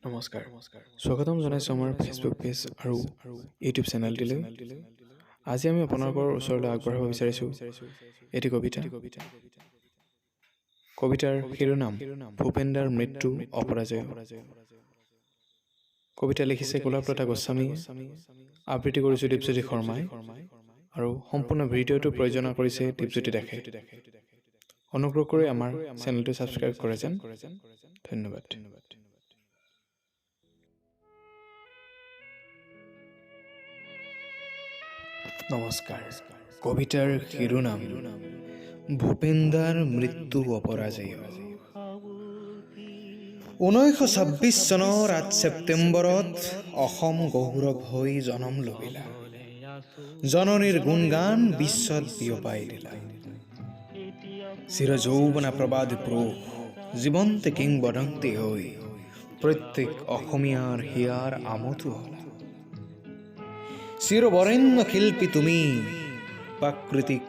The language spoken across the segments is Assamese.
নমস্কাৰ স্বাগতম জনাইছোঁ আমাৰ ফেচবুক পেজ আৰু ইউটিউব চেনেলটিলৈ। আজি আমি আপোনালোকৰ ওচৰলৈ আগবঢ়াব বিচাৰিছোঁ এটি কবিতাৰ শিৰোনাম ভূপেন্দাৰ মৃত্যু অপৰাজয়। কবিতা লিখিছে গোলাপলতা গোস্বামীয়ে, আবৃত্তি কৰিছোঁ দীপজ্যোতি শৰ্মাই আৰু সম্পূৰ্ণ ভিডিঅ'টো প্ৰয়োজনা কৰিছে দীপজ্যোতি দাসে। অনুগ্ৰহ কৰি আমাৰ চেনেলটো ছাবস্ক্ৰাইব কৰে যেন। ধন্যবাদ। নমস্কাৰ। কবিতাৰ শিৰোনাম ভূপেন্দাৰ মৃত্যু অপৰাজয়। 1926 চনৰ 8 ছেপ্টেম্বৰত অসম গৌৰৱ হৈ জনম লভিলা, জননীৰ গুণগান বিশ্বত বিয়পাই দিলা। চিৰ যৌৱনা প্ৰবাদ পুৰুষ জীৱন্তে কিংবদন্তি হৈ প্ৰত্যেক অসমীয়াৰ হিয়াৰ আমোদো হলা। চিৰবৰেণ্য শিল্পী তুমি, প্ৰাকৃতিক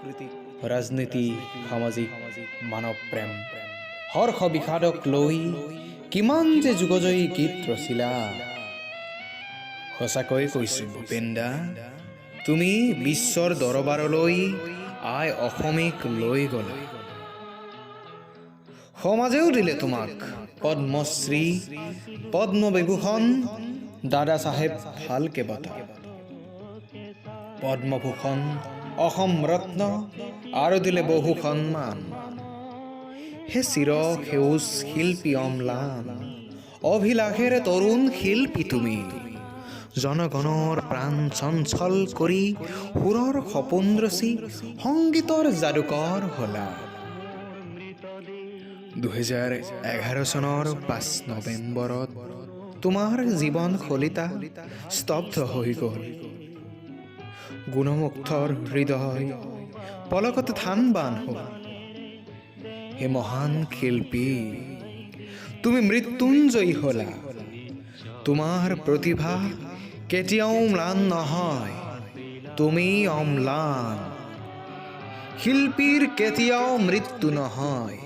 ৰাজনীতি সামাজিক মানৱ প্ৰেম হৰ্ষ বিষাদক লৈ কিমান যে যুগজয়ী গীত ৰচিলা। সঁচাকৈ কৈছো ভূপেন্দা, তুমি বিশ্বৰ দৰবাৰলৈ আই অসমীক লৈ গলা। সমাজেও দিলে তোমাক পদ্মশ্ৰী, পদ্মবিভূষণ, দাদা চাহেব ফাল্কে বঁটা, পদ্মভূষণ, অসম ৰত্ন আৰু দিলে বহু সন্মান। হে চিৰ সেউজ শিল্পী অম্লান, অভিলাষেৰে তৰুণ শিল্পী তুমি, জনগণৰ প্ৰাণ চঞ্চল কৰি সুৰৰ সপোন ৰচি সংগীতৰ যাদুকৰ হলা। 2011 চনৰ 5 নৱেম্বৰত তোমাৰ জীৱন শলিতা স্তব্ধ হৈ গ'ল। গুণমুগ্ধৰ হৃদয় পলকতে থানবান হ'ল। হে মহান শিল্পী, তুমি মৃত্যুঞ্জয়ী হলা। তোমাৰ প্ৰতিভা কেতিয়াও ম্লান নহয়, তুমি অম্লান। শিল্পীৰ কেতিয়াও মৃত্যু নহয়,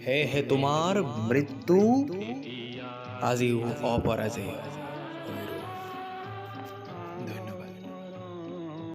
সেয়েহে তোমাৰ মৃত্যু আজিও অপৰাজেয়।